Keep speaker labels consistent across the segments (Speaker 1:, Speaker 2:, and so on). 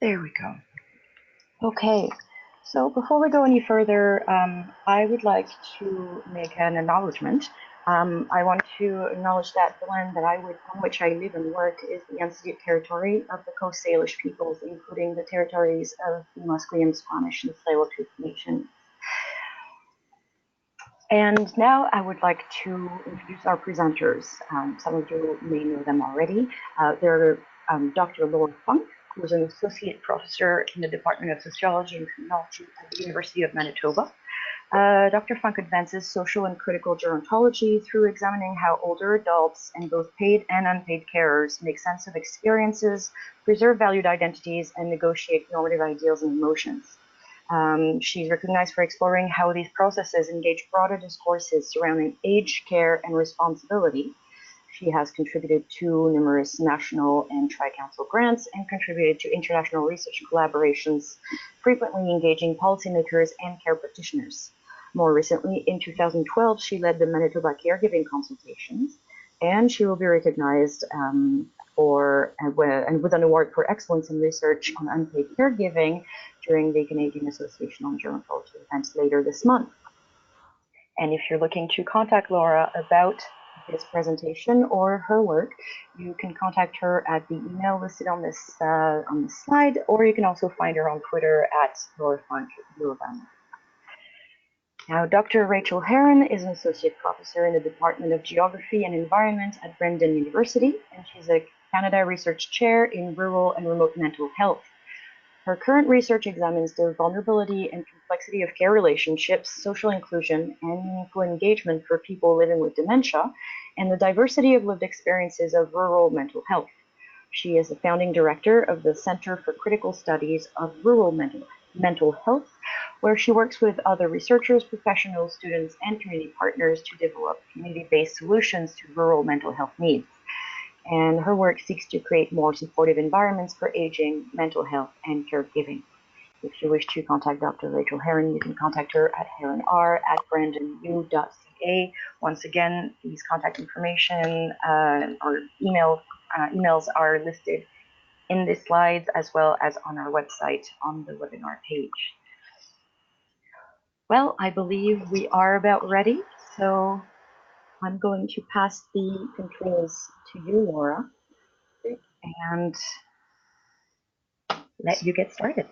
Speaker 1: There we go. Okay, so before we go any further, I would like to make an acknowledgement. I want to acknowledge that the land that on which I live and work is the unceded territory of the Coast Salish peoples, including the territories of the Musqueam, Squamish, and Tsleil-Waututh Nations. And now I would like to introduce our presenters. Some of you may know them already. They're Dr. Laura Funk, who is an associate professor in the Department of Sociology and Criminology at the University of Manitoba. Dr. Funk advances social and critical gerontology through examining how older adults and both paid and unpaid carers make sense of experiences, preserve valued identities, and negotiate normative ideals and emotions. She's recognized for exploring how these processes engage broader discourses surrounding age, care, and responsibility. She has contributed to numerous national and tri-council grants and contributed to international research collaborations, frequently engaging policymakers and care practitioners. More recently, in 2012, she led the Manitoba Caregiving Consultations, and she will be recognized with an award for excellence in research on unpaid caregiving during the Canadian Association on Gerontology events later this month. And if you're looking to contact Laura about this presentation or her work, you can contact her at the email listed on this slide, or you can also find her on Twitter at Laura Funk Urban. Now, Dr. Rachel Herron is an associate professor in the Department of Geography and Environment at Brandon University, and she's a Canada Research Chair in Rural and Remote Mental Health. Her current research examines the vulnerability and complexity of care relationships, social inclusion, and meaningful engagement for people living with dementia, and the diversity of lived experiences of rural mental health. She is the founding director of the Center for Critical Studies of Rural Mental Health, where she works with other researchers, professionals, students, and community partners to develop community-based solutions to rural mental health needs. And her work seeks to create more supportive environments for aging, mental health, and caregiving. If you wish to contact Dr. Rachel Herron, you can contact her at herronu.brandonu.ca. Once again, these contact information or emails are listed in the slides as well as on our website on the webinar page. Well, I believe we are about ready, so I'm going to pass the controls to you, Laura, and let you get started.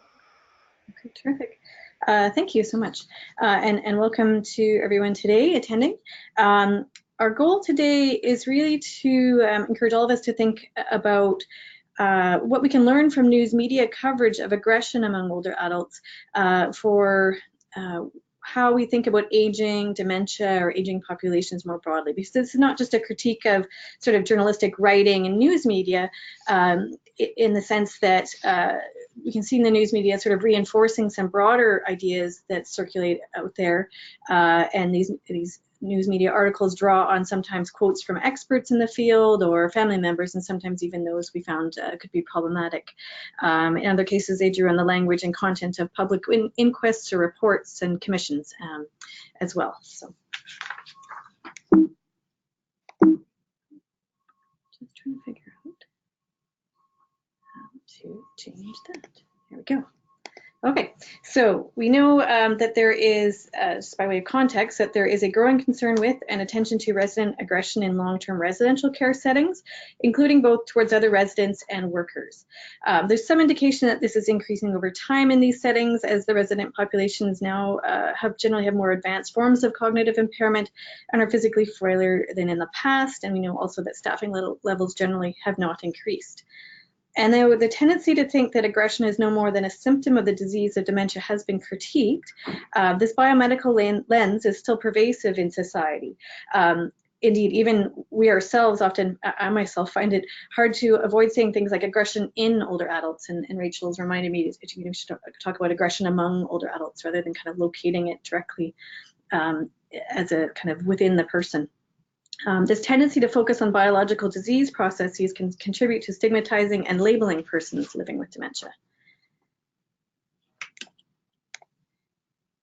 Speaker 2: Okay, terrific. Thank you so much, and welcome to everyone today attending. Our goal today is really to encourage all of us to think about what we can learn from news media coverage of aggression among older adults for how we think about aging, dementia, or aging populations more broadly, because this is not just a critique of sort of journalistic writing and news media in the sense that we can see in the news media sort of reinforcing some broader ideas that circulate out there, and these news media articles draw on sometimes quotes from experts in the field or family members, and sometimes even those we found could be problematic. In other cases, they drew on the language and content of public inquests or reports and commissions as well. So, just trying to figure out how to change that. There we go. Okay, so we know that there is, just by way of context, that there is a growing concern with and attention to resident aggression in long-term residential care settings, including both towards other residents and workers. There's some indication that this is increasing over time in these settings as the resident populations now generally have more advanced forms of cognitive impairment and are physically frailer than in the past, and we know also that staffing levels generally have not increased. And the tendency to think that aggression is no more than a symptom of the disease of dementia has been critiqued. This biomedical lens is still pervasive in society. Indeed, even we ourselves often, I myself, find it hard to avoid saying things like aggression in older adults. And Rachel's reminded me that you should talk about aggression among older adults rather than kind of locating it directly as a kind of within the person. This tendency to focus on biological disease processes can contribute to stigmatizing and labeling persons living with dementia.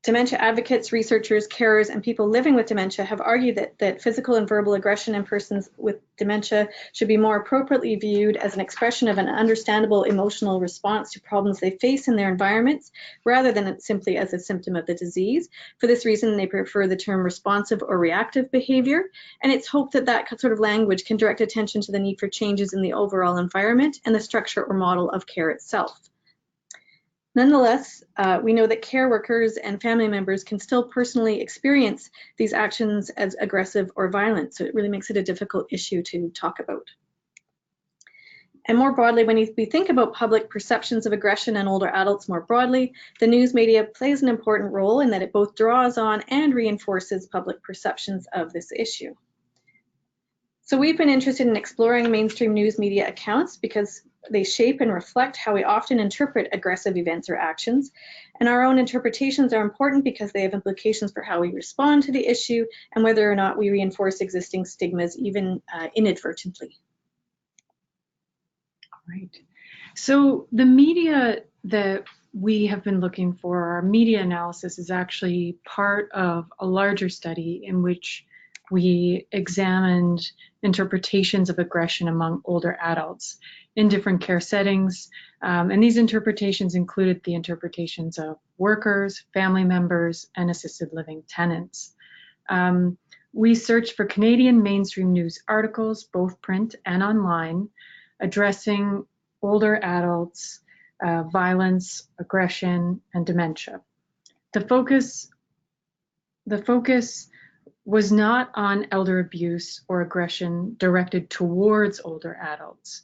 Speaker 2: Dementia advocates, researchers, carers, and people living with dementia have argued that physical and verbal aggression in persons with dementia should be more appropriately viewed as an expression of an understandable emotional response to problems they face in their environments, rather than simply as a symptom of the disease. For this reason, they prefer the term responsive or reactive behavior, and it's hoped that that sort of language can direct attention to the need for changes in the overall environment and the structure or model of care itself. Nonetheless, we know that care workers and family members can still personally experience these actions as aggressive or violent, so it really makes it a difficult issue to talk about. And more broadly, when we think about public perceptions of aggression in older adults more broadly, the news media plays an important role in that it both draws on and reinforces public perceptions of this issue. So we've been interested in exploring mainstream news media accounts because they shape and reflect how we often interpret aggressive events or actions. And our own interpretations are important because they have implications for how we respond to the issue and whether or not we reinforce existing stigmas, even inadvertently.
Speaker 3: All right. So the media that we have been looking for, our media analysis, is actually part of a larger study in which we examined interpretations of aggression among older adults in different care settings. And these interpretations included the interpretations of workers, family members, and assisted living tenants. We searched for Canadian mainstream news articles, both print and online, addressing older adults, violence, aggression, and dementia. The focus was not on elder abuse or aggression directed towards older adults.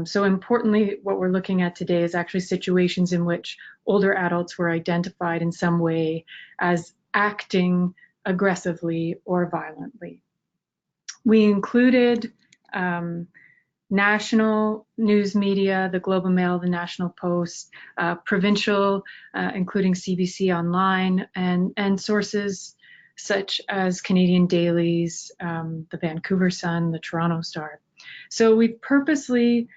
Speaker 3: So importantly, what we're looking at today is actually situations in which older adults were identified in some way as acting aggressively or violently. We included national news media, the Globe and Mail, the National Post, provincial, including CBC Online, and sources such as Canadian dailies, the Vancouver Sun, the Toronto Star. So we've purposely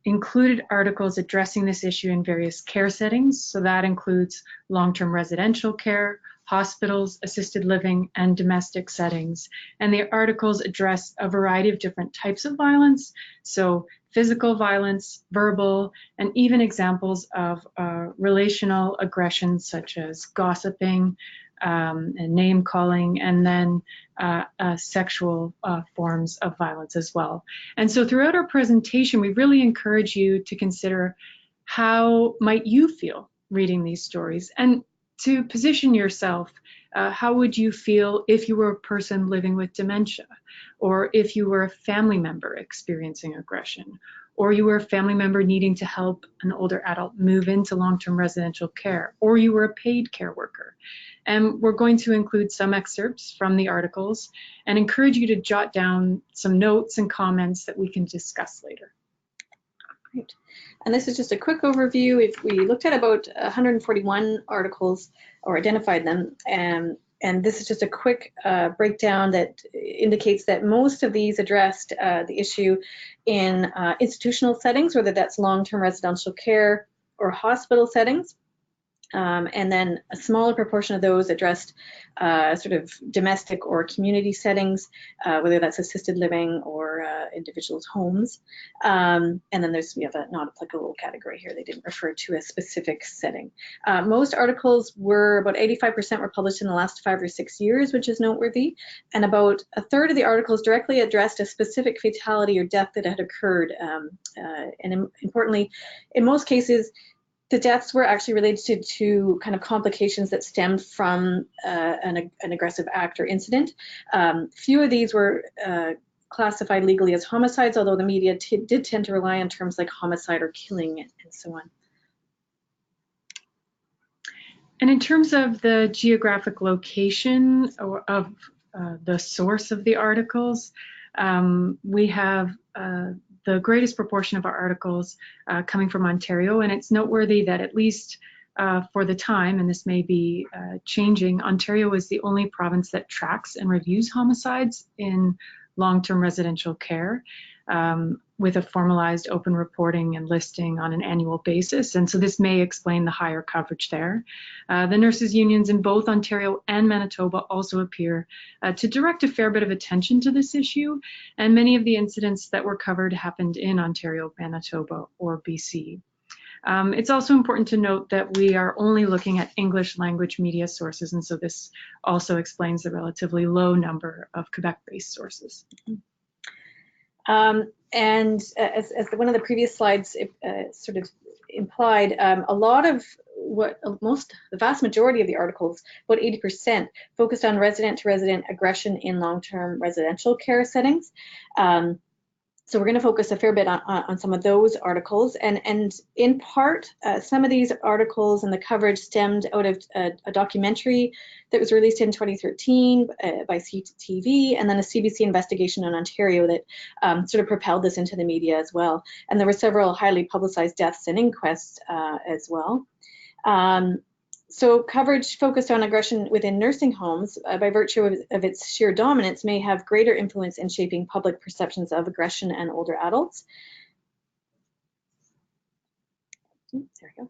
Speaker 3: included articles addressing this issue in various care settings. So that includes long-term residential care, hospitals, assisted living, and domestic settings. And the articles address a variety of different types of violence. So physical violence, verbal, and even examples of relational aggression such as gossiping, and name calling, and then sexual forms of violence as well. And so throughout our presentation, we really encourage you to consider how might you feel reading these stories, and to position yourself, how would you feel if you were a person living with dementia, or if you were a family member experiencing aggression, or you were a family member needing to help an older adult move into long-term residential care, or you were a paid care worker. And we're going to include some excerpts from the articles and encourage you to jot down some notes and comments that we can discuss later.
Speaker 2: Great. And this is just a quick overview. If we looked at about 141 articles or identified them, and this is just a quick breakdown that indicates that most of these addressed the issue in institutional settings, whether that's long-term residential care or hospital settings. And then a smaller proportion of those addressed sort of domestic or community settings, whether that's assisted living or individuals' homes. And then we have a not applicable category here. They didn't refer to a specific setting. Most articles were, about 85% were published in the last 5 or 6 years, which is noteworthy. And about a third of the articles directly addressed a specific fatality or death that had occurred. And importantly, in most cases, the deaths were actually related to kind of complications that stemmed from an aggressive act or incident. Few of these were classified legally as homicides, although the media did tend to rely on terms like homicide or killing and so on.
Speaker 3: And in terms of the geographic location of the source of the articles, we have the greatest proportion of our articles coming from Ontario, and it's noteworthy that at least for the time, and this may be changing, Ontario is the only province that tracks and reviews homicides in long-term residential care. with a formalized open reporting and listing on an annual basis. And so this may explain the higher coverage there. The nurses unions in both Ontario and Manitoba also appear to direct a fair bit of attention to this issue. And many of the incidents that were covered happened in Ontario, Manitoba, or BC. It's also important to note that we are only looking at English language media sources, and so this also explains the relatively low number of Quebec-based sources.
Speaker 2: And as one of the previous slides sort of implied, a lot of the vast majority of the articles, about 80%, focused on resident-to-resident aggression in long-term residential care settings. So we're going to focus a fair bit on some of those articles, and in part, some of these articles and the coverage stemmed out of a documentary that was released in 2013 by CTV, and then a CBC investigation in Ontario that sort of propelled this into the media as well. And there were several highly publicized deaths and inquests as well. So coverage focused on aggression within nursing homes, by virtue of its sheer dominance, may have greater influence in shaping public perceptions of aggression in older adults. There we go.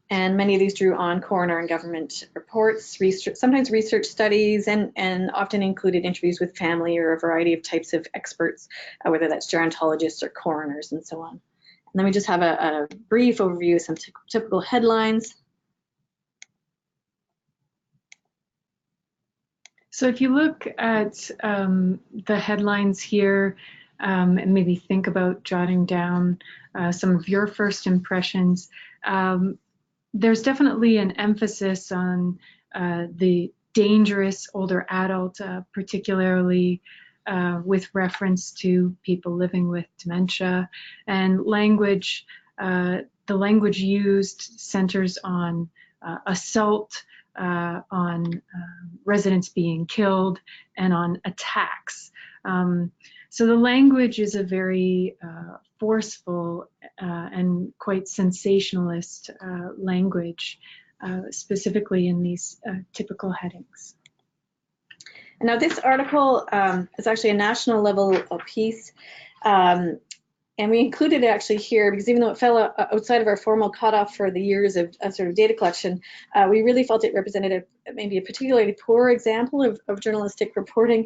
Speaker 2: And many of these drew on coroner and government reports, sometimes research studies, and often included interviews with family or a variety of types of experts, whether that's gerontologists or coroners and so on. And then we just have a brief overview of some typical headlines.
Speaker 3: So if you look at the headlines here and maybe think about jotting down some of your first impressions, there's definitely an emphasis on the dangerous older adult, particularly with reference to people living with dementia, and language. The language used centers on assault, on residents being killed, and on attacks. So the language is a very forceful and quite sensationalist language, specifically in these typical headings.
Speaker 2: And now this article is actually a national level piece. And we included it actually here because even though it fell outside of our formal cutoff for the years of sort of data collection, we really felt it represented maybe a particularly poor example of journalistic reporting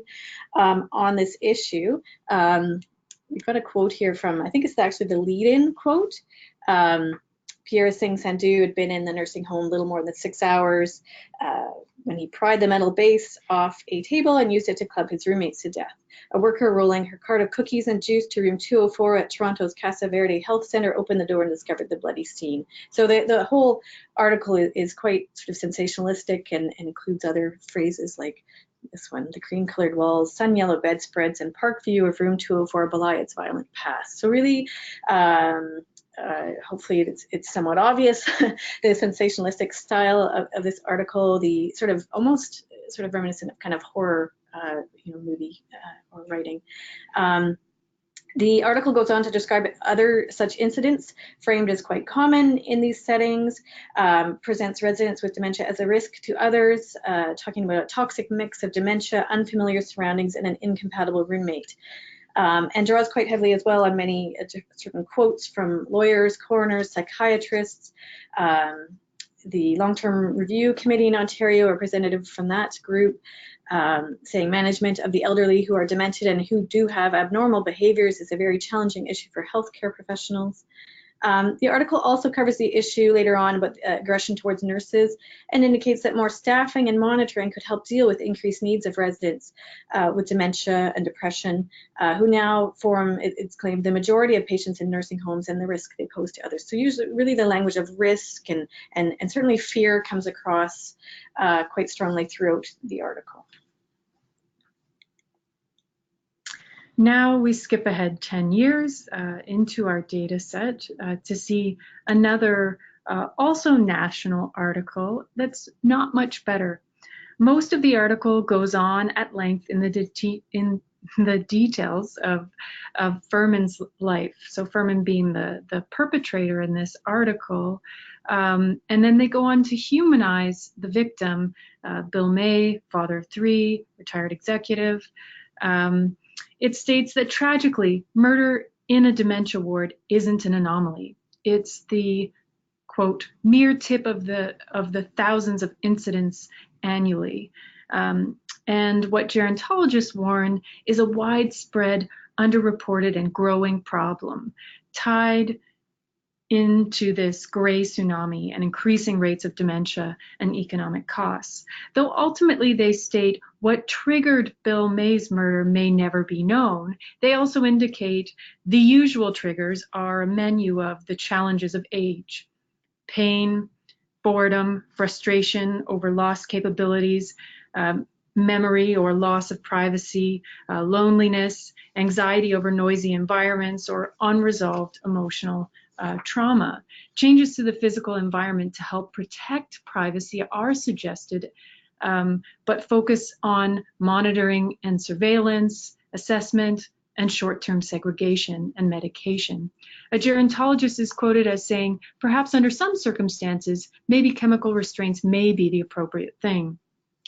Speaker 2: on this issue. We've got a quote here from, I think it's actually the lead-in quote. Pierre Singh Sandhu had been in the nursing home little more than 6 hours when he pried the metal base off a table and used it to club his roommates to death. A worker rolling her cart of cookies and juice to room 204 at Toronto's Casa Verde Health Centre opened the door and discovered the bloody scene. So the whole article is quite sort of sensationalistic and includes other phrases like this one: the cream-colored walls, sun-yellow bedspreads, and park view of room 204 belie its violent past. So really, hopefully it's somewhat obvious, the sensationalistic style of this article, the sort of almost sort of reminiscent of kind of horror movie or writing. The article goes on to describe other such incidents framed as quite common in these settings, presents residents with dementia as a risk to others, talking about a toxic mix of dementia, unfamiliar surroundings, and an incompatible roommate. And draws quite heavily as well on many certain quotes from lawyers, coroners, psychiatrists, the Long-Term Review Committee in Ontario, a representative from that group, saying management of the elderly who are demented and who do have abnormal behaviors is a very challenging issue for healthcare professionals. The article also covers the issue later on about aggression towards nurses and indicates that more staffing and monitoring could help deal with increased needs of residents with dementia and depression, who now form, it's claimed, the majority of patients in nursing homes and the risk they pose to others. So usually really the language of risk and certainly fear comes across quite strongly throughout the article.
Speaker 3: Now we skip ahead 10 years into our data set to see another also national article that's not much better. Most of the article goes on at length in the details of Furman's life. So Furman being the perpetrator in this article. And then they go on to humanize the victim, Bill May, father of 3, retired executive. It states that tragically, murder in a dementia ward isn't an anomaly. It's the, quote, mere tip of the thousands of incidents annually. And what gerontologists warn is a widespread, underreported, and growing problem tied into this gray tsunami and increasing rates of dementia and economic costs. Though ultimately they state what triggered Bill May's murder may never be known, they also indicate the usual triggers are a menu of the challenges of age: pain, boredom, frustration over lost capabilities, memory or loss of privacy, loneliness, anxiety over noisy environments, or unresolved emotional trauma. Changes to the physical environment to help protect privacy are suggested, but focus on monitoring and surveillance, assessment, and short-term segregation and medication. A gerontologist is quoted as saying, perhaps under some circumstances, maybe chemical restraints may be the appropriate thing.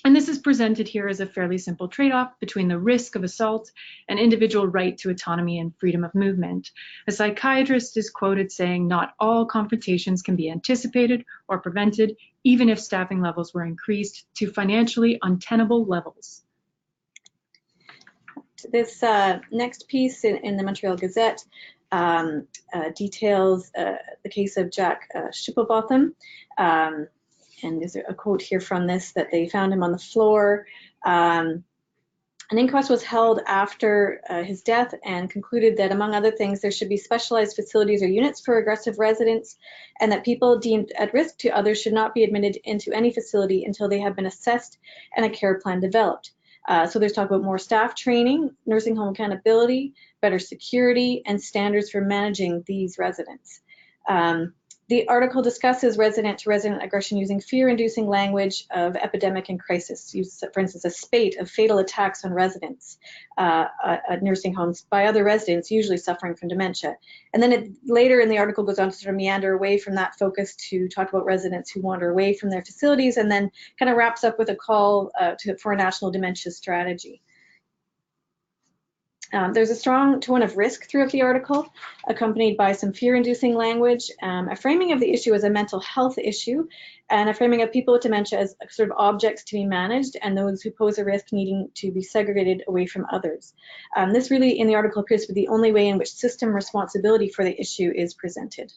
Speaker 3: And this is presented here as a fairly simple trade-off between the risk of assault and individual right to autonomy and freedom of movement. A psychiatrist is quoted saying, not all confrontations can be anticipated or prevented, even if staffing levels were increased to financially untenable levels.
Speaker 2: This next piece in the Montreal Gazette details the case of Jack Schippobotham. And there's a quote here from this, that they found him on the floor. An inquest was held after his death and concluded that, among other things, there should be specialized facilities or units for aggressive residents, and that people deemed at risk to others should not be admitted into any facility until they have been assessed and a care plan developed. So there's talk about more staff training, nursing home accountability, better security, and standards for managing these residents. The article discusses resident-to-resident aggression using fear-inducing language of epidemic and crisis. Use, for instance, a spate of fatal attacks on residents at nursing homes by other residents, usually suffering from dementia. And then later in the article goes on to sort of meander away from that focus to talk about residents who wander away from their facilities, and then kind of wraps up with a call for a national dementia strategy. There's a strong tone of risk throughout the article, accompanied by some fear-inducing language, a framing of the issue as a mental health issue, and a framing of people with dementia as sort of objects to be managed, and those who pose a risk needing to be segregated away from others. This really, in the article, appears to be the only way in which system responsibility for the issue is presented.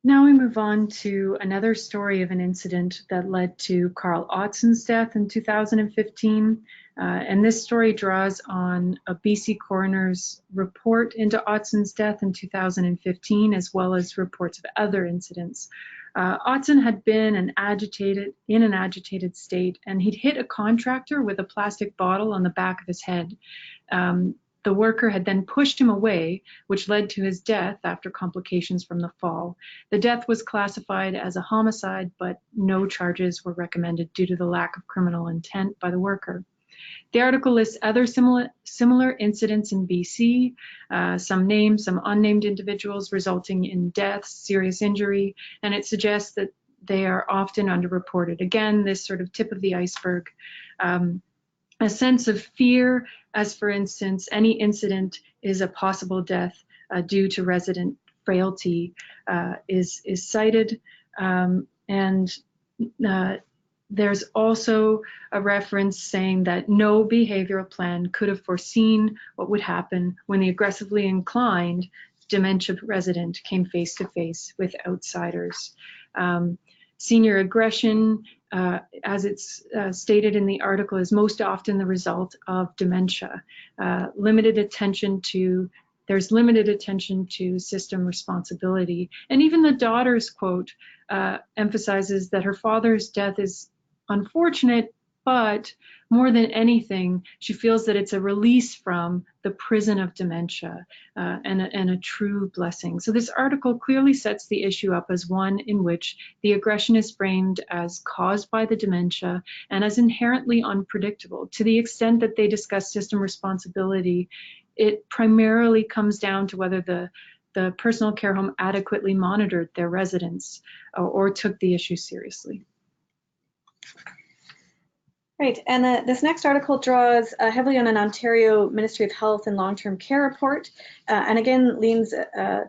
Speaker 3: Now we move on to another story of an incident that led to Carl Ottson's death in 2015. And this story draws on a BC coroner's report into Ottson's death in 2015, as well as reports of other incidents. Ottson had been in an agitated state, and he'd hit a contractor with a plastic bottle on the back of his head. The worker had then pushed him away, which led to his death after complications from the fall. The death was classified as a homicide, but no charges were recommended due to the lack of criminal intent by the worker. The article lists other similar incidents in BC, some named, some unnamed individuals resulting in death, serious injury, and it suggests that they are often underreported. Again, this sort of tip of the iceberg. A sense of fear, as for instance, any incident is a possible death due to resident frailty, is cited. There's also a reference saying that no behavioral plan could have foreseen what would happen when the aggressively inclined dementia resident came face to face with outsiders. Senior aggression, as it's stated in the article, is most often the result of dementia. There's limited attention to system responsibility. And even the daughter's quote emphasizes that her father's death is unfortunate, but more than anything, she feels that it's a release from the prison of dementia and a true blessing. So this article clearly sets the issue up as one in which the aggression is framed as caused by the dementia and as inherently unpredictable. To the extent that they discuss system responsibility, it primarily comes down to whether the personal care home adequately monitored their residents or took the issue seriously.
Speaker 2: Right, and this next article draws heavily on an Ontario Ministry of Health and Long-Term Care report, and again leans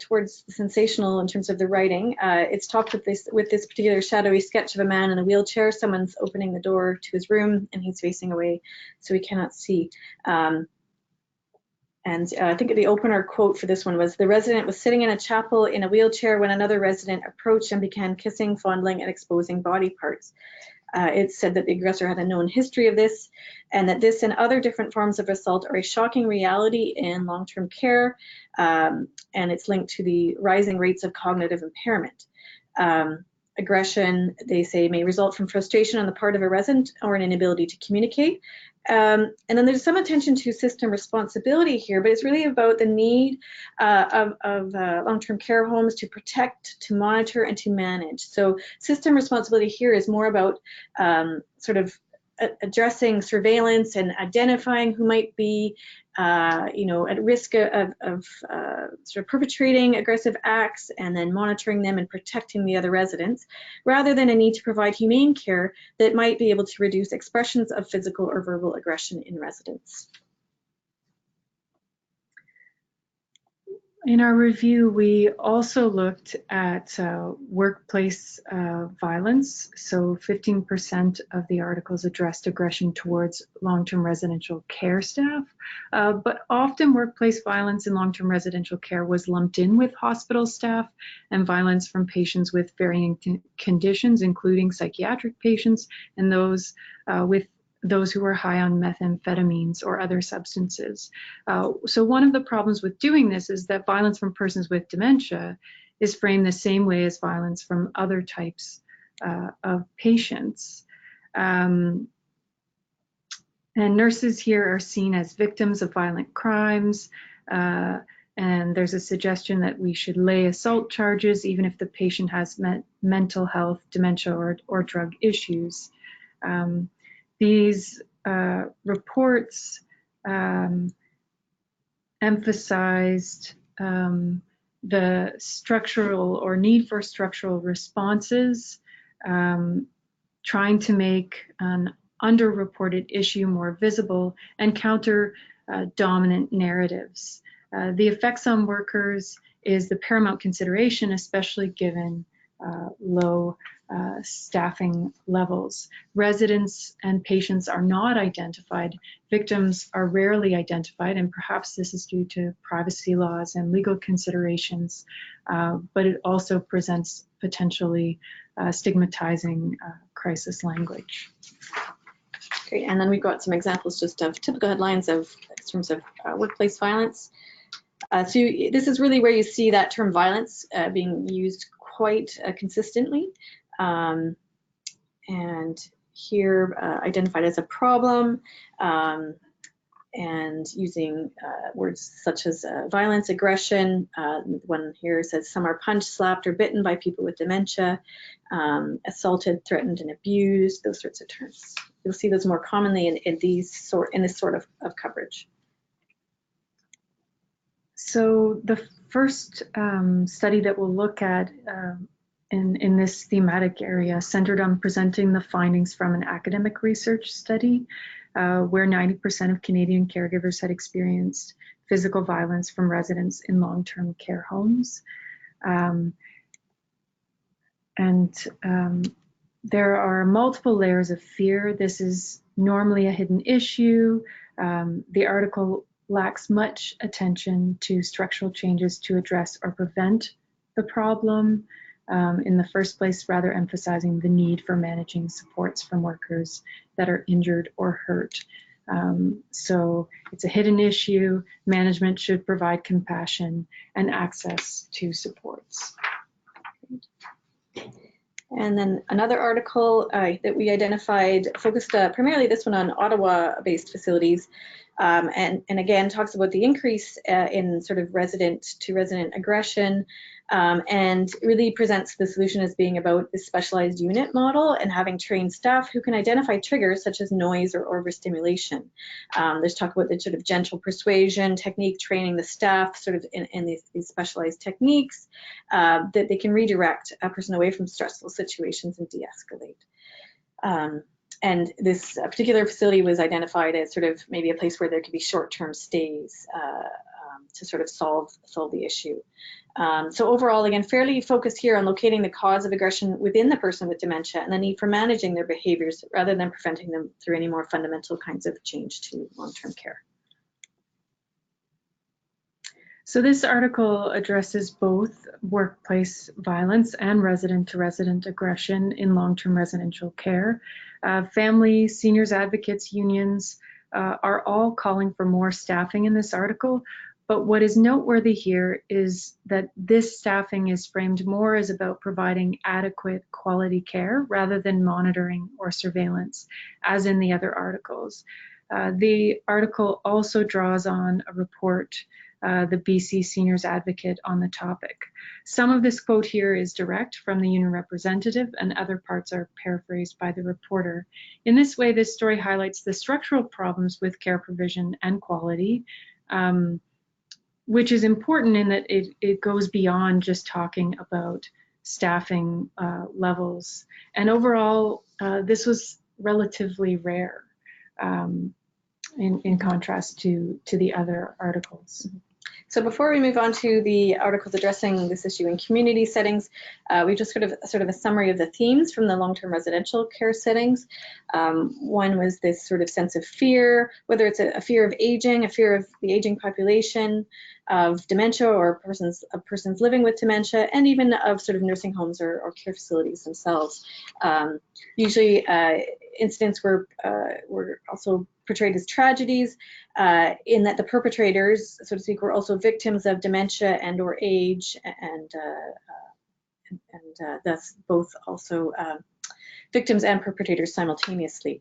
Speaker 2: towards the sensational in terms of the writing. It's topped with this particular shadowy sketch of a man in a wheelchair. Someone's opening the door to his room, and he's facing away, so he cannot see. And I think the opener quote for this one was, "The resident was sitting in a chapel in a wheelchair when another resident approached and began kissing, fondling, and exposing body parts." It said that the aggressor had a known history of this, and that this and other different forms of assault are a shocking reality in long-term care, and it's linked to the rising rates of cognitive impairment. Aggression, they say, may result from frustration on the part of a resident or an inability to communicate. And then there's some attention to system responsibility here, but it's really about the need of long-term care homes to protect, to monitor, and to manage. So system responsibility here is more about sort of addressing surveillance and identifying who might be at risk of sort of perpetrating aggressive acts, and then monitoring them and protecting the other residents, rather than a need to provide humane care that might be able to reduce expressions of physical or verbal aggression in residents.
Speaker 3: In our review, we also looked at workplace violence. So 15% of the articles addressed aggression towards long-term residential care staff, but often workplace violence in long-term residential care was lumped in with hospital staff and violence from patients with varying conditions, including psychiatric patients and those who were high on methamphetamines or other substances. So one of the problems with doing this is that violence from persons with dementia is framed the same way as violence from other types of patients. And nurses here are seen as victims of violent crimes, and there's a suggestion that we should lay assault charges even if the patient has mental health, dementia, or drug issues. These reports emphasized the structural or need for structural responses, trying to make an underreported issue more visible and counter dominant narratives. The effects on workers is the paramount consideration, especially given low staffing levels. Residents and patients are not identified. Victims are rarely identified, and perhaps this is due to privacy laws and legal considerations, but it also presents potentially stigmatizing crisis language.
Speaker 2: Great, and then we've got some examples just of typical headlines in terms of workplace violence. So this is really where you see that term violence being used quite consistently. And here identified as a problem, and using words such as violence, aggression. One here says some are punched, slapped, or bitten by people with dementia, assaulted, threatened, and abused, those sorts of terms. You'll see those more commonly in this sort of coverage.
Speaker 3: So the first study that we'll look at in this thematic area centered on presenting the findings from an academic research study where 90% of Canadian caregivers had experienced physical violence from residents in long-term care homes. There are multiple layers of fear. This is normally a hidden issue. The article lacks much attention to structural changes to address or prevent the problem. In the first place, rather emphasizing the need for managing supports from workers that are injured or hurt. So it's a hidden issue. Management should provide compassion and access to supports.
Speaker 2: And then another article that we identified focused primarily this one on Ottawa-based facilities, and again talks about the increase in sort of resident-to-resident aggression, and really presents the solution as being about the specialized unit model and having trained staff who can identify triggers such as noise or overstimulation. There's talk about the sort of gentle persuasion technique, training the staff sort of in these specialized techniques that they can redirect a person away from stressful situations and de-escalate. And this particular facility was identified as sort of maybe a place where there could be short-term stays to sort of solve the issue. So overall, again, fairly focused here on locating the cause of aggression within the person with dementia and the need for managing their behaviors rather than preventing them through any more fundamental kinds of change to long-term care.
Speaker 3: So this article addresses both workplace violence and resident-to-resident aggression in long-term residential care. Family, seniors advocates, unions are all calling for more staffing in this article. But what is noteworthy here is that this staffing is framed more as about providing adequate quality care rather than monitoring or surveillance, as in the other articles. The article also draws on a report, the BC Seniors Advocate, on the topic. Some of this quote here is direct from the union representative, and other parts are paraphrased by the reporter. In this way, this story highlights the structural problems with care provision and quality, which is important in that it goes beyond just talking about staffing levels. And overall, this was relatively rare in contrast to the other articles.
Speaker 2: So before we move on to the articles addressing this issue in community settings, we just sort of a summary of the themes from the long-term residential care settings. One was this sort of sense of fear, whether it's a fear of aging, a fear of the aging population, of dementia or persons living with dementia, and even of sort of nursing homes or care facilities themselves. Usually incidents were also portrayed as tragedies in that the perpetrators, so to speak, were also victims of dementia and or age, and thus both also victims and perpetrators simultaneously.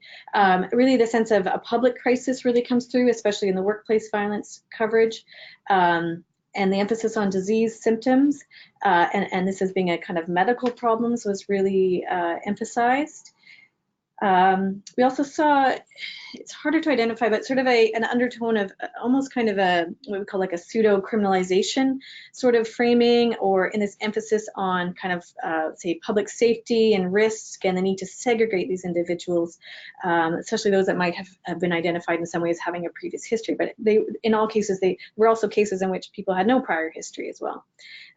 Speaker 2: Really the sense of a public crisis really comes through, especially in the workplace violence coverage, and the emphasis on disease symptoms, and this as being a kind of medical problems was really emphasized. We also saw, it's harder to identify, but sort of an undertone of almost kind of what we call like a pseudo criminalization sort of framing, or in this emphasis on kind of say public safety and risk and the need to segregate these individuals, especially those that might have been identified in some ways having a previous history. But in all cases, they were also cases in which people had no prior history as well.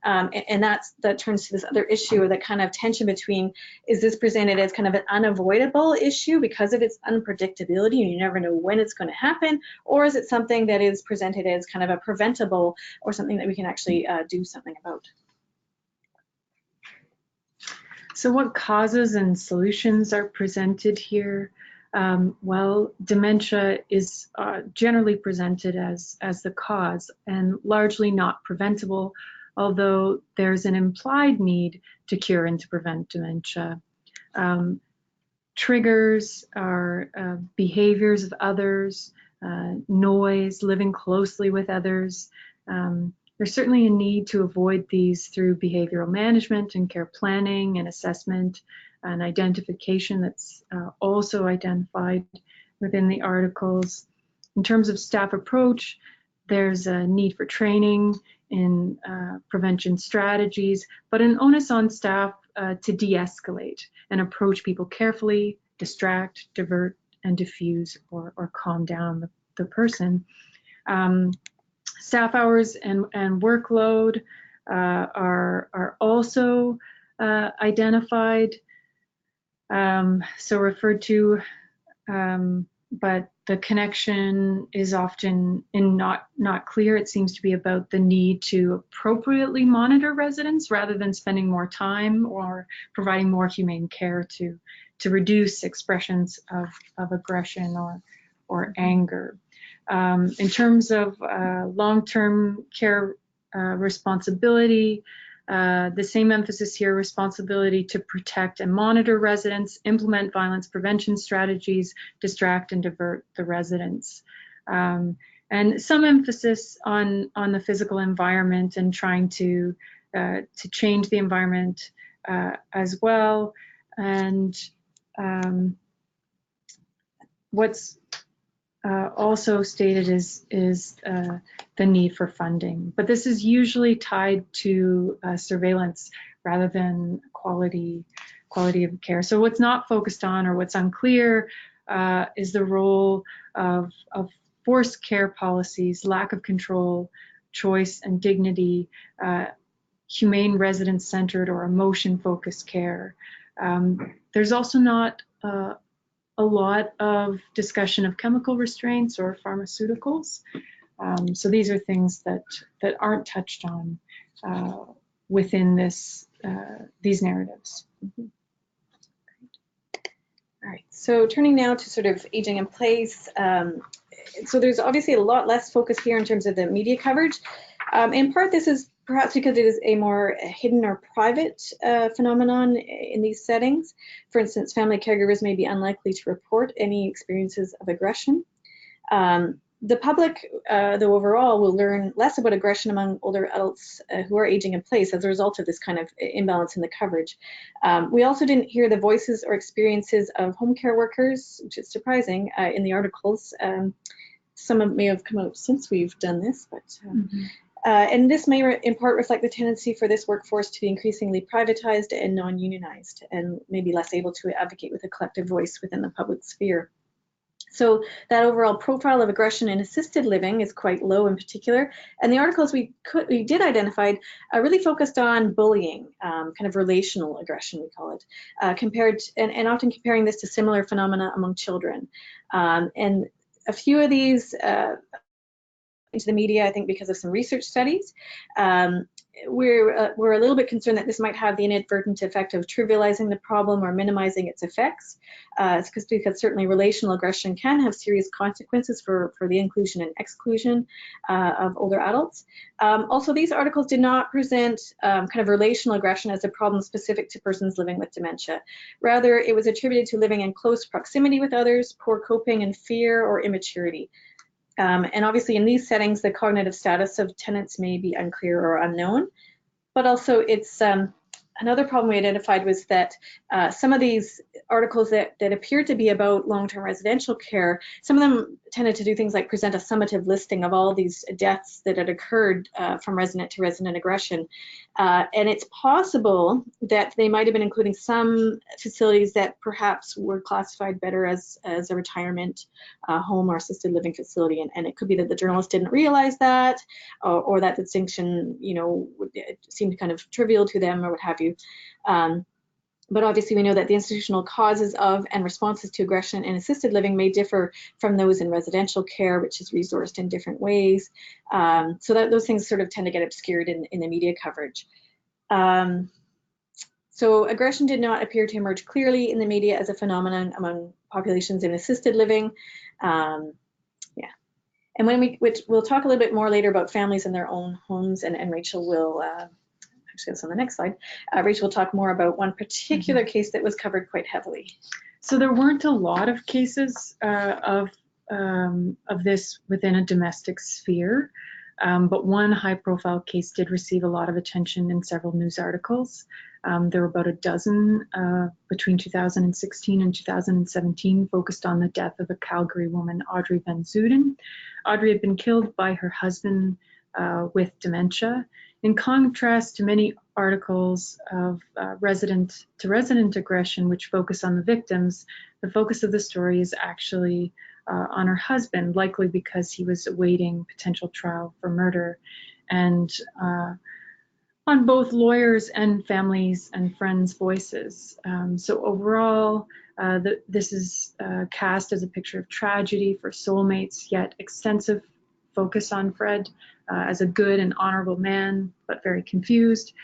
Speaker 2: And that turns to this other issue, or that kind of tension between, is this presented as kind of an unavoidable issue because of its unpredictability and you never know when it's going to happen, or is it something that is presented as kind of a preventable or something that we can actually do something about?
Speaker 3: So what causes and solutions are presented here? Well, dementia is generally presented as the cause and largely not preventable, although there's an implied need to cure and to prevent dementia. Triggers are behaviors of others, noise, living closely with others. There's certainly a need to avoid these through behavioral management and care planning and assessment and identification that's also identified within the articles. In terms of staff approach, there's a need for training in prevention strategies, but an onus on staff to de-escalate and approach people carefully, distract, divert, and diffuse or calm down the person. Staff hours and workload are also identified, so referred to, but the connection is often not clear. It seems to be about the need to appropriately monitor residents rather than spending more time or providing more humane care to reduce expressions of aggression or anger. In terms of long-term care responsibility, the same emphasis here: responsibility to protect and monitor residents, implement violence prevention strategies, distract and divert the residents. And some emphasis on the physical environment and trying to change the environment as well. And what's also stated is the need for funding, but this is usually tied to surveillance rather than quality quality of care. So what's not focused on, or what's unclear, is the role of forced care policies, lack of control, choice and dignity, humane resident-centered or emotion-focused care. There's also not a lot of discussion of chemical restraints or pharmaceuticals. So these are things that aren't touched on within these narratives.
Speaker 2: Mm-hmm. All right, so turning now to sort of aging in place. So there's obviously a lot less focus here in terms of the media coverage. In part, this is perhaps because it is a more hidden or private phenomenon in these settings. For instance, family caregivers may be unlikely to report any experiences of aggression. The public, though, overall will learn less about aggression among older adults who are aging in place as a result of this kind of imbalance in the coverage. We also didn't hear the voices or experiences of home care workers, which is surprising, in the articles. Some may have come out since we've done this, but and this may in part reflect the tendency for this workforce to be increasingly privatized and non-unionized, and maybe less able to advocate with a collective voice within the public sphere. So that overall profile of aggression in assisted living is quite low in particular. And the articles we did identify really focused on bullying, kind of relational aggression, we call it, and often comparing this to similar phenomena among children. And a few of these into the media, I think, because of some research studies. We're a little bit concerned that this might have the inadvertent effect of trivializing the problem or minimizing its effects, because certainly relational aggression can have serious consequences for the inclusion and exclusion of older adults. Also, these articles did not present kind of relational aggression as a problem specific to persons living with dementia. Rather, it was attributed to living in close proximity with others, poor coping, and fear or immaturity. And obviously in these settings, the cognitive status of tenants may be unclear or unknown, but also it's another problem we identified was that some of these articles that appeared to be about long-term residential care, some of them tended to do things like present a summative listing of all these deaths that had occurred from resident to resident aggression. And it's possible that they might have been including some facilities that perhaps were classified better as a retirement home or assisted living facility. And it could be that the journalists didn't realize that, or that distinction, seemed kind of trivial to them or what have you. But obviously we know that the institutional causes of and responses to aggression in assisted living may differ from those in residential care, which is resourced in different ways. So that those things sort of tend to get obscured in the media coverage. So aggression did not appear to emerge clearly in the media as a phenomenon among populations in assisted living. And we'll talk a little bit more later about families in their own homes, and Rachel will, actually that's on the next slide, Rachel will talk more about one particular case that was covered quite heavily.
Speaker 3: So there weren't a lot of cases of this within a domestic sphere, but one high-profile case did receive a lot of attention in several news articles. There were about a dozen between 2016 and 2017 focused on the death of a Calgary woman, Audrey Van Zuden. Audrey had been killed by her husband with dementia. In contrast to many articles of resident-to-resident aggression, which focus on the victims, the focus of the story is actually on her husband, likely because he was awaiting potential trial for murder. And on both lawyers and families and friends' voices. So overall, this is cast as a picture of tragedy for soulmates, yet extensive focus on Fred as a good and honorable man, but very confused.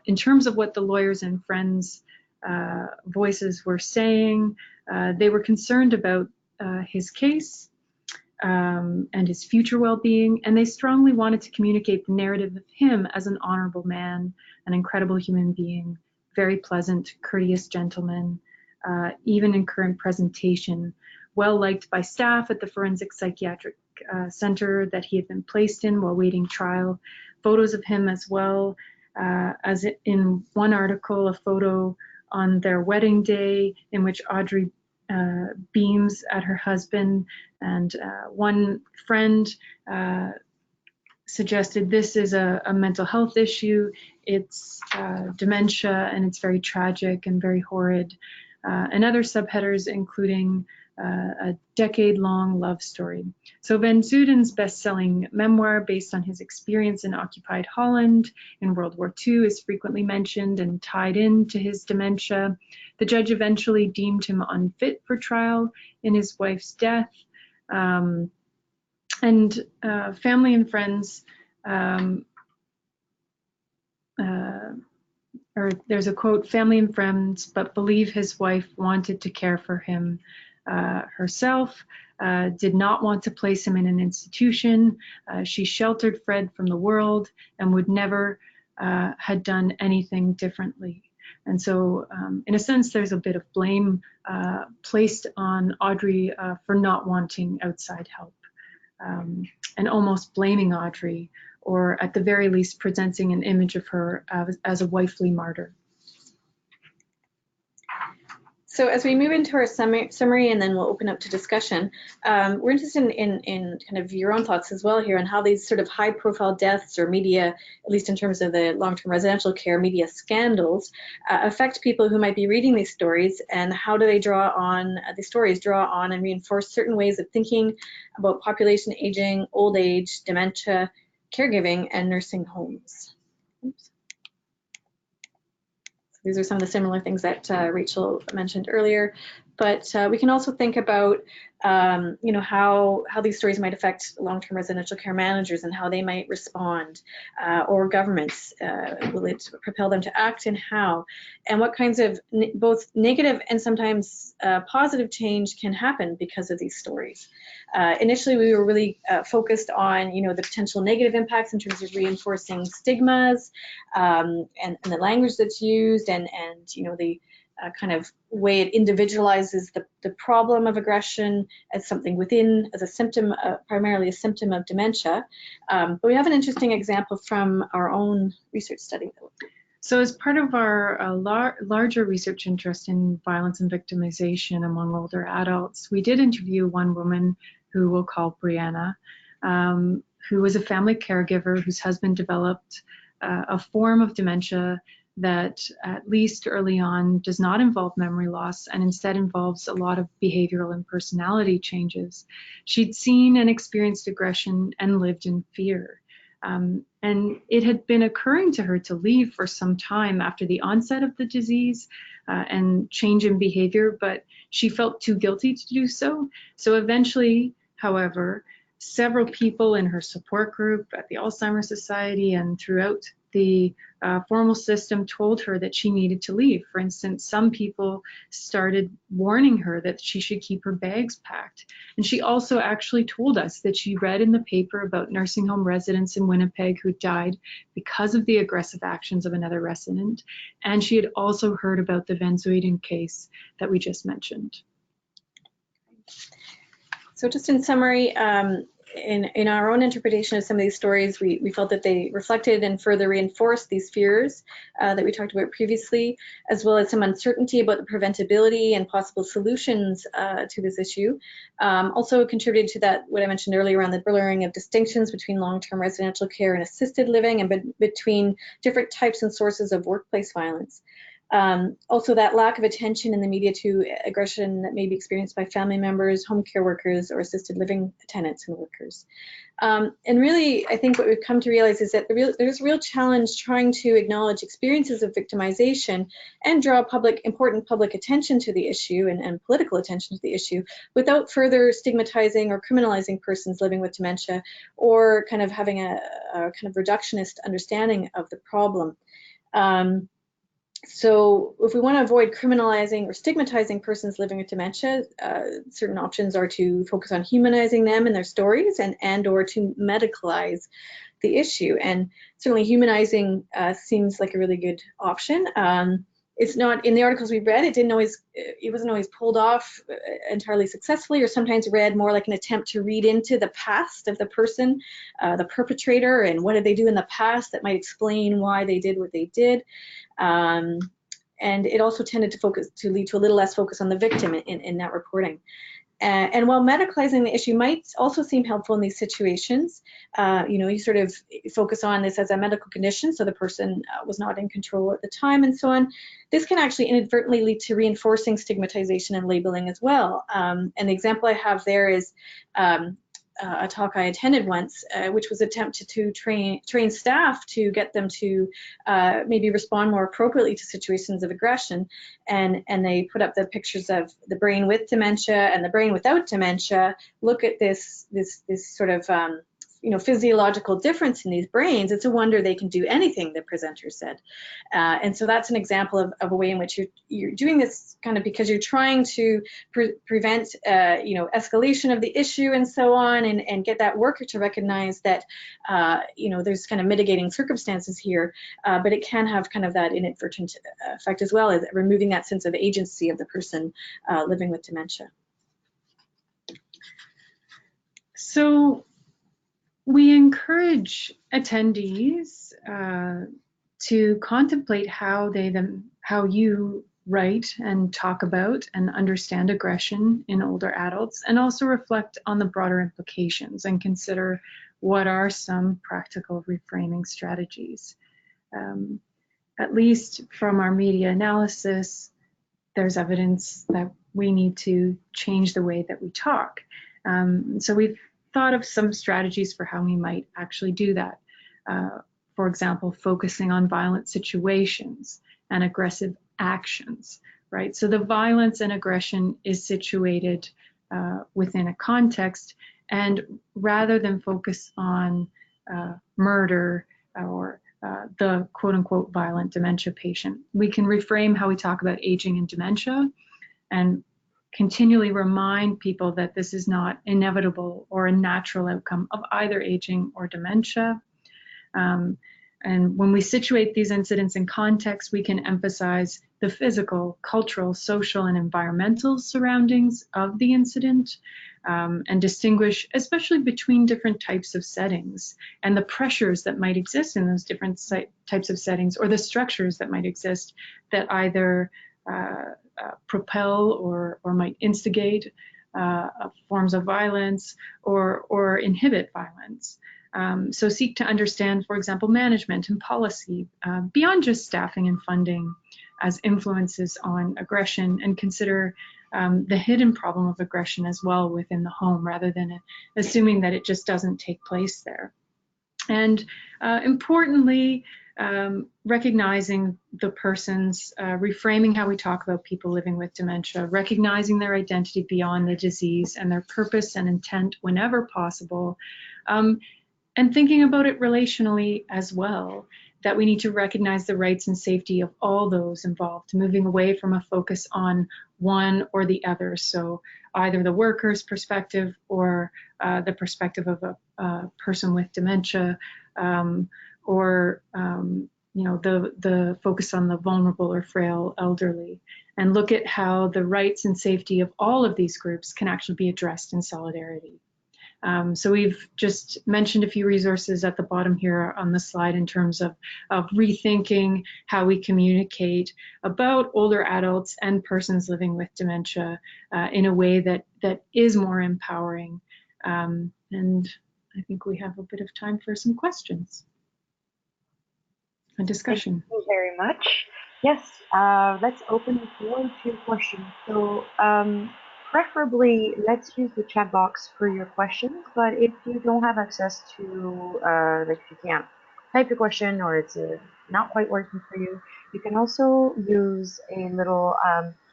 Speaker 3: In terms of what the lawyers and friends' voices were saying, they were concerned about his case and his future well-being, and they strongly wanted to communicate the narrative of him as an honorable man, an incredible human being, very pleasant, courteous gentleman, even in current presentation, well liked by staff at the forensic psychiatric center that he had been placed in while waiting trial. Photos of him as well, as in one article, a photo on their wedding day in which Audrey beams at her husband, and one friend suggested this is a mental health issue. It's dementia, and it's very tragic and very horrid. And other subheaders including a decade-long love story. So Van Zuiden's best-selling memoir based on his experience in occupied Holland in World War II is frequently mentioned and tied into his dementia. The judge eventually deemed him unfit for trial in his wife's death. And family and friends, or there's a quote, family and friends, but believe his wife wanted to care for him herself, did not want to place him in an institution. She sheltered Fred from the world and would never had done anything differently. And so in a sense, there's a bit of blame placed on Audrey for not wanting outside help, and almost blaming Audrey, or at the very least presenting an image of her as a wifely martyr.
Speaker 2: So as we move into our summary and then we'll open up to discussion, we're interested in kind of your own thoughts as well here on how these sort of high profile deaths or media, at least in terms of the long-term residential care media scandals, affect people who might be reading these stories, and how do they draw on, the stories draw on and reinforce certain ways of thinking about population aging, old age, dementia, caregiving, and nursing homes. Oops. These are some of the similar things that Rachel mentioned earlier, but we can also think about you know, how these stories might affect long-term residential care managers and how they might respond, or governments. Will it propel them to act, and how? And what kinds of both negative and sometimes positive change can happen because of these stories? Initially, we were really focused on, you know, the potential negative impacts in terms of reinforcing stigmas, and the language that's used, and you know, the kind of way it individualizes the problem of aggression as something within, as a symptom, primarily a symptom of dementia. But we have an interesting example from our own research study.
Speaker 3: So as part of our larger research interest in violence and victimization among older adults, we did interview one woman who we'll call Brianna, who was a family caregiver whose husband developed a form of dementia that, at least early on, does not involve memory loss and instead involves a lot of behavioral and personality changes. She'd seen and experienced aggression and lived in fear. And it had been occurring to her to leave for some time after the onset of the disease and change in behavior, but she felt too guilty to do so. So eventually, however, several people in her support group at the Alzheimer's Society and throughout the formal system told her that she needed to leave. For instance, some people started warning her that she should keep her bags packed. And she also actually told us that she read in the paper about nursing home residents in Winnipeg who died because of the aggressive actions of another resident. And she had also heard about the Van Zuiden case that we just mentioned.
Speaker 2: So just in summary, in our own interpretation of some of these stories, we felt that they reflected and further reinforced these fears that we talked about previously, as well as some uncertainty about the preventability and possible solutions to this issue. Also contributed to that, what I mentioned earlier, around the blurring of distinctions between long-term residential care and assisted living, and between different types and sources of workplace violence. Also that lack of attention in the media to aggression that may be experienced by family members, home care workers, or assisted living tenants and workers. And really, I think what we've come to realize is that there's a real challenge trying to acknowledge experiences of victimization and draw important public attention to the issue and political attention to the issue without further stigmatizing or criminalizing persons living with dementia, or kind of having a kind of reductionist understanding of the problem. So if we want to avoid criminalizing or stigmatizing persons living with dementia, certain options are to focus on humanizing them and their stories, and or to medicalize the issue. And certainly humanizing seems like a really good option. It's not, in the articles we read, it wasn't always pulled off entirely successfully, or sometimes read more like an attempt to read into the past of the person, the perpetrator, and what did they do in the past that might explain why they did what they did. And it also tended to lead to a little less focus on the victim in that reporting. And while medicalizing the issue might also seem helpful in these situations, you sort of focus on this as a medical condition, so the person was not in control at the time and so on. This can actually inadvertently lead to reinforcing stigmatization and labeling as well. And the example I have there is a talk I attended once, which was attempted to train staff to get them to maybe respond more appropriately to situations of aggression, and they put up the pictures of the brain with dementia and the brain without dementia. Look at this sort of physiological difference in these brains. It's a wonder they can do anything, the presenter said. And so that's an example of a way in which you're doing this kind of because you're trying to prevent escalation of the issue and so on, and get that worker to recognize that there's kind of mitigating circumstances here, but it can have kind of that inadvertent effect as well, as removing that sense of agency of the person living with dementia.
Speaker 3: So we encourage attendees to contemplate how you write and talk about and understand aggression in older adults, and also reflect on the broader implications and consider what are some practical reframing strategies. At least from our media analysis, there's evidence that we need to change the way that we talk. So we've thought of some strategies for how we might actually do that. For example, focusing on violent situations and aggressive actions, right? So the violence and aggression is situated within a context, and rather than focus on murder or the quote-unquote violent dementia patient, we can reframe how we talk about aging and dementia, and continually remind people that this is not inevitable or a natural outcome of either aging or dementia. And when we situate these incidents in context, we can emphasize the physical, cultural, social, and environmental surroundings of the incident, and distinguish, especially between different types of settings and the pressures that might exist in those different types of settings, or the structures that might exist that either propel or might instigate forms of violence or inhibit violence. So seek to understand, for example, management and policy beyond just staffing and funding as influences on aggression, and consider the hidden problem of aggression as well within the home, rather than assuming that it just doesn't take place there. And importantly, recognizing the person's, reframing how we talk about people living with dementia, recognizing their identity beyond the disease and their purpose and intent whenever possible, and thinking about it relationally as well, that we need to recognize the rights and safety of all those involved, moving away from a focus on one or the other. So either the worker's perspective or the perspective of a person with dementia, or the focus on the vulnerable or frail elderly, and look at how the rights and safety of all of these groups can actually be addressed in solidarity. So we've just mentioned a few resources at the bottom here on the slide in terms of rethinking how we communicate about older adults and persons living with dementia in a way that is more empowering. And I think we have a bit of time for some questions and discussion.
Speaker 1: Thank you very much. Yes, let's open the floor to questions. So preferably, let's use the chat box for your questions, but if you don't have access to, like if you can't type your question or it's not quite working for you, you can also use a little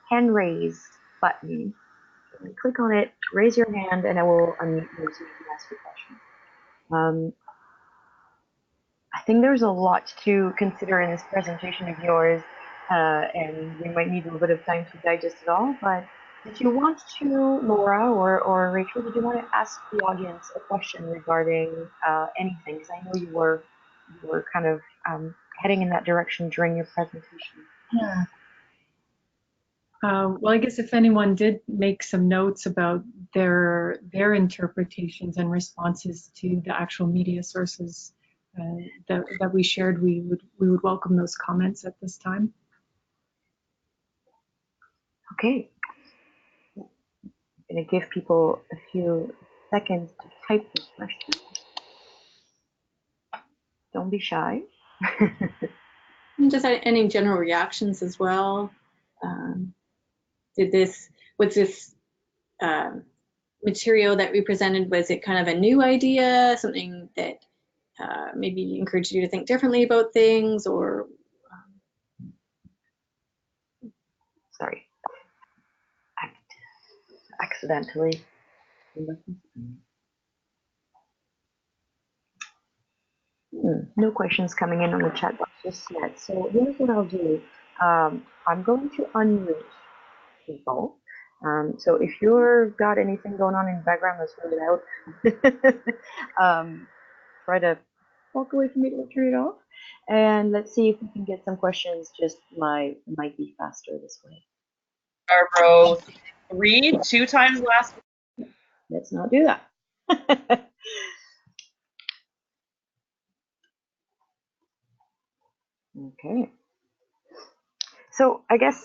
Speaker 1: hand raise button. Click on it, raise your hand, and I will unmute you so you can ask your question. I think there's a lot to consider in this presentation of yours, and we might need a little bit of time to digest it all, but did you want to, Laura or Rachel, did you want to ask the audience a question regarding anything? Because I know you were kind of heading in that direction during your presentation.
Speaker 3: Yeah. Well, I guess if anyone did make some notes about their interpretations and responses to the actual media sources that we shared, we would welcome those comments at this time.
Speaker 1: Okay. going to give people a few seconds to type the question. Don't be shy.
Speaker 2: And just any general reactions as well. Was this material that we presented, was it kind of a new idea, something that maybe encouraged you to think differently about things, or?
Speaker 1: Sorry. Accidentally. No questions coming in on the chat box just yet. So here's what I'll do. I'm going to unmute people. So if you've got anything going on in the background, let's move it out. Try to walk away from it or turn it off. And let's see if we can get some questions. Just might be faster this way.
Speaker 4: Scarborough 3, 2 times last week.
Speaker 1: Let's not do that. Okay. So I guess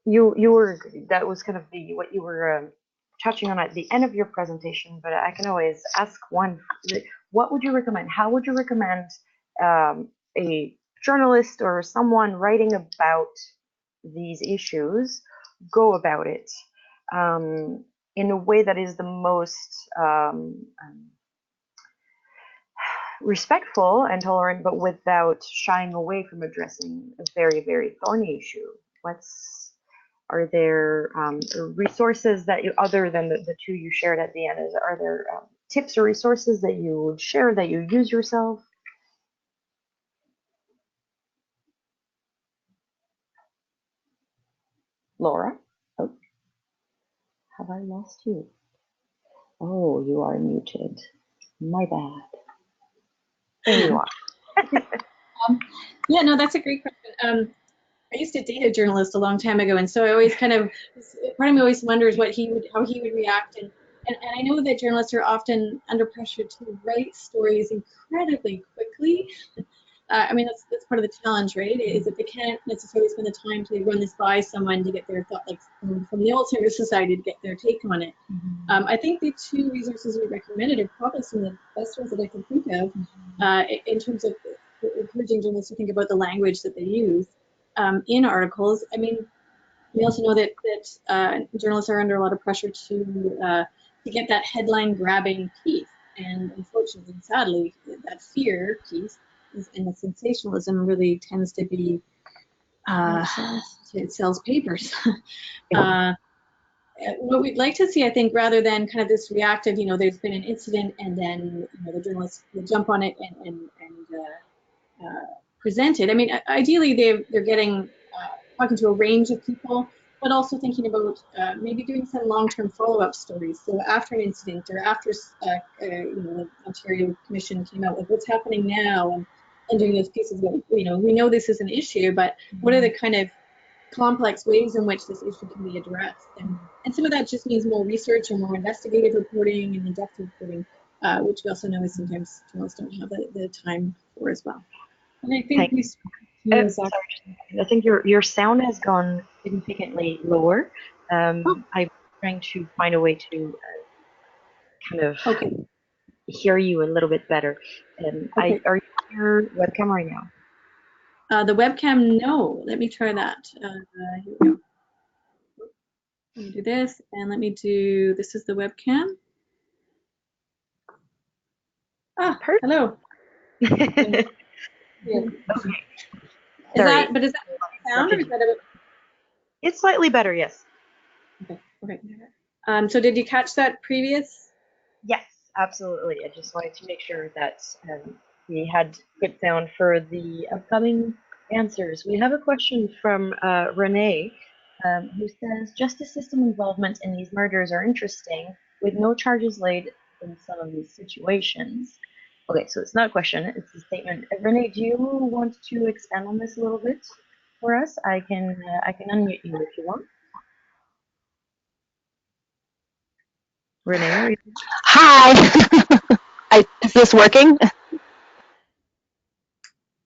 Speaker 1: you were, that was kind of what you were touching on at the end of your presentation, but I can always ask one. What would you recommend? How would you recommend a journalist or someone writing about these issues go about it in a way that is the most respectful and tolerant, but without shying away from addressing a very, very thorny issue? Are there resources that other than the two you shared at the end, are there tips or resources that you would share that you use yourself? Laura? Oh, have I lost you? Oh, you are muted. My bad. There you are.
Speaker 2: Yeah, no, that's a great question. I used to date a journalist a long time ago, and so I always part of me always wonders how he would react. And I know that journalists are often under pressure to write stories incredibly quickly. I mean, that's part of the challenge, right? Is that they can't necessarily spend the time to run this by someone to get their thought, like from the Alzheimer's Society, to get their take on it. I think the two resources we recommended are probably some of the best ones that I can think of in terms of encouraging journalists to think about the language that they use in articles. I mean, we also know that journalists are under a lot of pressure to get that headline-grabbing piece, and unfortunately, sadly, that fear piece and the sensationalism really tends to be it sells papers. What we'd like to see, I think, rather than kind of this reactive, there's been an incident and then the journalists will jump on it and present it. I mean, ideally they're getting talking to a range of people, but also thinking about maybe doing some long-term follow-up stories. So after an incident or after the Ontario Commission came out with what's happening now, and doing those pieces of, we know this is an issue, but what are the kind of complex ways in which this issue can be addressed? And some of that just means more research or more investigative reporting and in-depth reporting, which we also know is sometimes journalists don't have the time for as well. And I think
Speaker 1: I think your sound has gone significantly lower. I'm trying to find a way to kind of hear you a little bit better. Are you on your webcam right now?
Speaker 2: The webcam, no. Let me try that. Here we go. Let me do this, and let me do, this is the webcam.
Speaker 1: Perfect.
Speaker 2: Hello.
Speaker 1: Okay.
Speaker 2: Is that sound, or is that a...
Speaker 1: It's slightly better, yes.
Speaker 2: Okay. So did you catch that previous?
Speaker 1: Yes, absolutely. I just wanted to make sure that we had good sound for the upcoming answers. We have a question from Renee, who says, justice system involvement in these murders are interesting, with no charges laid in some of these situations. Okay, so it's not a question, it's a statement. Renee, do you want to expand on this a little bit for us? I can unmute you if you want. Renee, are you...
Speaker 5: Hi. Is this working?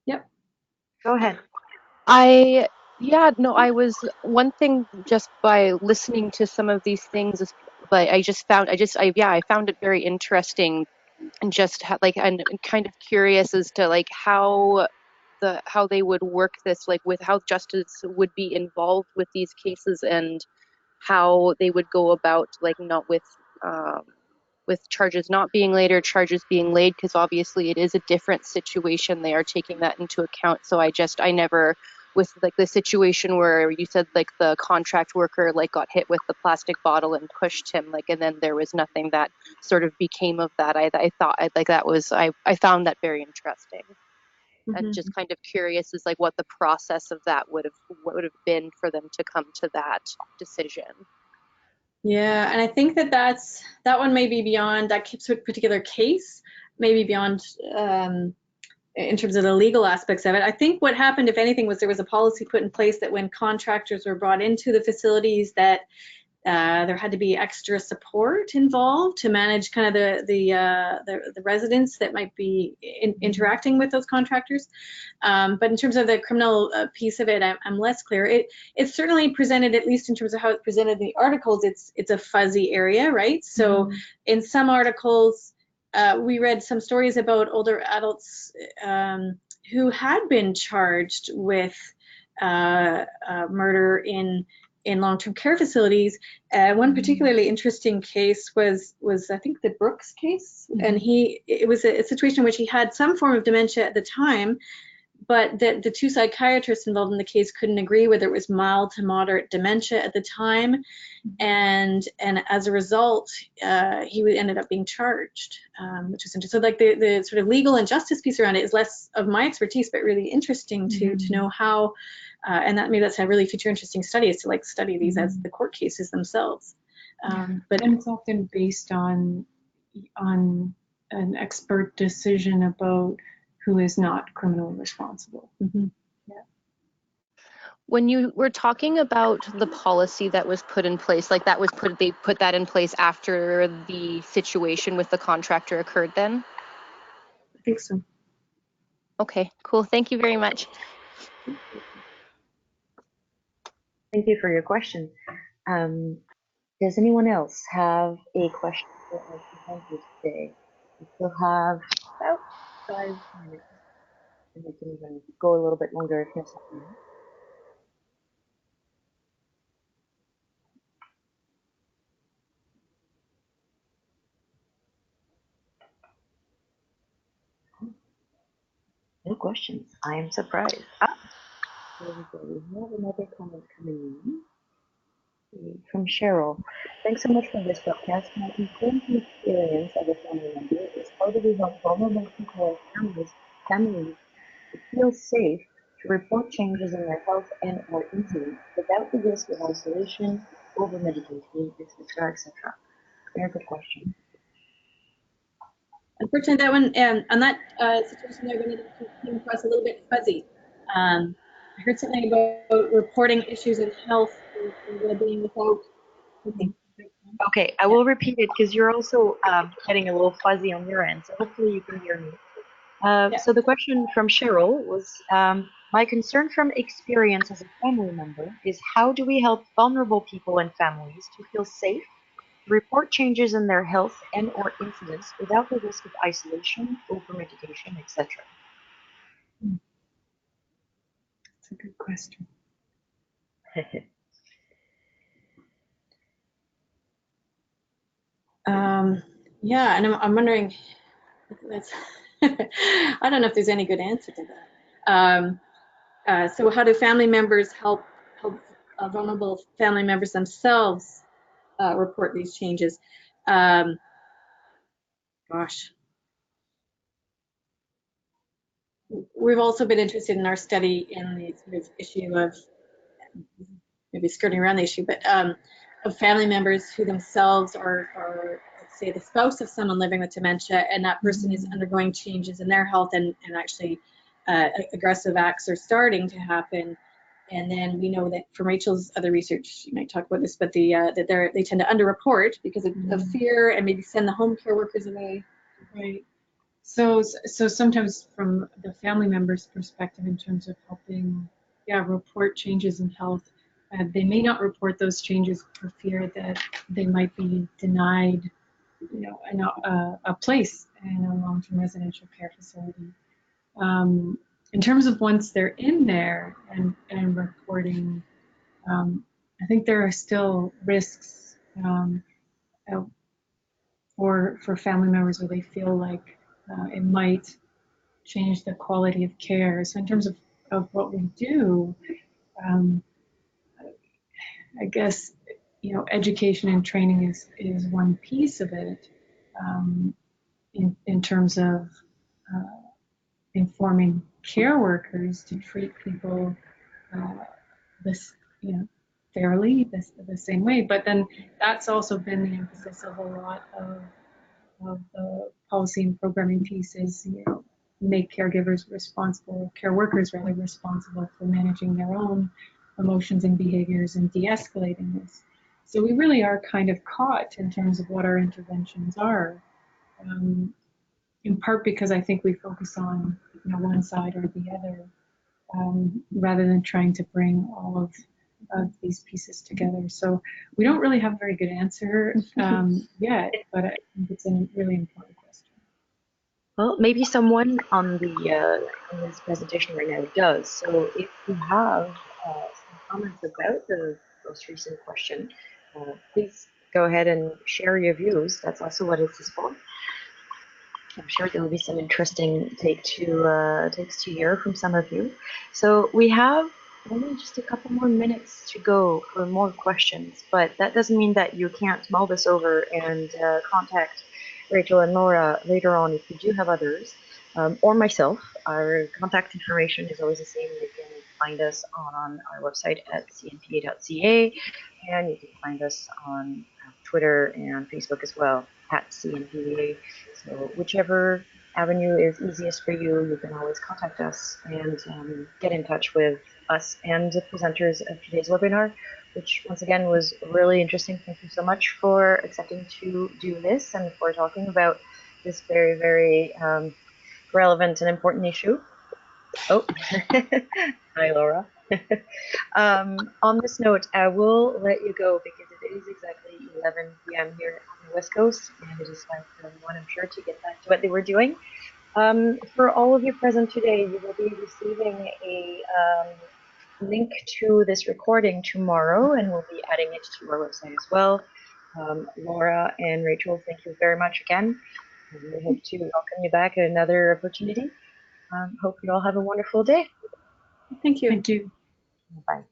Speaker 2: Yep.
Speaker 1: Go ahead.
Speaker 5: I was one thing just by listening to some of these things, but I found it very interesting, and just and kind of curious as to like how they would work this, like with how justice would be involved with these cases, and how they would go about, like, not with charges not being laid or charges being laid, because obviously it is a different situation. They are taking that into account. So I never, with like the situation where you said like the contract worker like got hit with the plastic bottle and pushed him, like, and then there was nothing that sort of became of that. I thought like that was, I found that very interesting. And just kind of curious is like what the process of that would have been for them to come to that decision.
Speaker 2: Yeah, and I think that one may be beyond that particular case, maybe beyond in terms of the legal aspects of it. I think what happened, if anything, was there was a policy put in place that when contractors were brought into the facilities, that there had to be extra support involved to manage kind of the residents that might be interacting with those contractors. But in terms of the criminal piece of it, I'm less clear. It's certainly presented, at least in terms of how it's presented in the articles, it's a fuzzy area, right? So in some articles, we read some stories about older adults who had been charged with murder in long-term care facilities. One particularly interesting case was I think the Brooks case, and it was a situation in which he had some form of dementia at the time, but the two psychiatrists involved in the case couldn't agree whether it was mild to moderate dementia at the time, and as a result, he ended up being charged, which is interesting. So like the sort of legal and justice piece around it is less of my expertise, but really interesting to know how, and that's a really future interesting study, is to like study these as the court cases themselves. But
Speaker 3: and it's often based on an expert decision about who is not criminally responsible.
Speaker 5: When you were talking about the policy that was put in place, like they put that in place after the situation with the contractor occurred then?
Speaker 2: I think so.
Speaker 5: Okay, cool. Thank you very much.
Speaker 1: Thank you for your question. Does anyone else have a question for our presenters today? We still have about 5 minutes, and we can even go a little bit longer if necessary. No questions. I am surprised. There we go. We have another comment coming in from Cheryl. Thanks so much for this podcast. My important experience as a family member is how do we help vulnerable people and families to feel safe to report changes in their health and or injury without the risk of isolation, over-medication, etc., etc. Very good question.
Speaker 2: Unfortunately, that one, on that situation there, came across a little bit fuzzy. I heard something about reporting issues in health and well-being without.
Speaker 1: Okay, I will repeat it because you're also getting a little fuzzy on your end, so hopefully you can hear me. So the question from Cheryl was, my concern from experience as a family member is how do we help vulnerable people and families to feel safe, to report changes in their health and or incidents without the risk of isolation, over-medication, etc.
Speaker 3: That's a good question.
Speaker 2: Yeah, and I'm wondering, I don't know if there's any good answer to that. So how do family members help vulnerable family members themselves report these changes? Gosh. We've also been interested in our study in the sort of issue of, maybe skirting around the issue, but of family members who themselves are, say, the spouse of someone living with dementia, and that person is undergoing changes in their health, and actually aggressive acts are starting to happen. And then we know that from Rachel's other research, you might talk about this, but that they tend to underreport because of fear, and maybe send the home care workers away.
Speaker 3: Right. So sometimes from the family member's perspective, in terms of helping, report changes in health, they may not report those changes for fear that they might be denied, a place in a long-term residential care facility. In terms of once they're in there and reporting, I think there are still risks for family members where they feel like it might change the quality of care. So in terms of what we do, I guess, education and training is one piece of it, in terms of informing care workers to treat people this, fairly, the same way. But then that's also been the emphasis of a lot of the policy and programming pieces, make caregivers responsible, care workers rather, responsible for managing their own emotions and behaviors and de-escalating this. So we really are kind of caught in terms of what our interventions are, in part because I think we focus on one side or the other, rather than trying to bring all of these pieces together. So we don't really have a very good answer yet, but I think it's a really important question.
Speaker 1: Well, maybe someone on on this presentation right now does. So if you have some comments about the most recent question, please go ahead and share your views. That's also what this is for. I'm sure there will be some interesting takes to hear from some of you. So we have only just a couple more minutes to go for more questions, but that doesn't mean that you can't mull this over and contact Rachel and Laura later on if you do have others, or myself. Our contact information is always the same. You can find us on our website at cnpa.ca, and you can find us on Twitter and Facebook as well, at CNPA. So whichever avenue is easiest for you, you can always contact us and get in touch with us and the presenters of today's webinar, which once again was really interesting. Thank you so much for accepting to do this and for talking about this very, very relevant and important issue. Oh, hi, Laura. On this note, I will let you go because it is exactly 11 p.m. here on the West Coast, and it is time for everyone, I'm sure, to get back to what they were doing. For all of you present today, you will be receiving a link to this recording tomorrow, and we'll be adding it to our website as well. Laura and Rachel, thank you very much again. We hope to welcome you back at another opportunity. Hope you all have a wonderful day.
Speaker 2: Thank you.
Speaker 3: Thank you.
Speaker 1: Bye.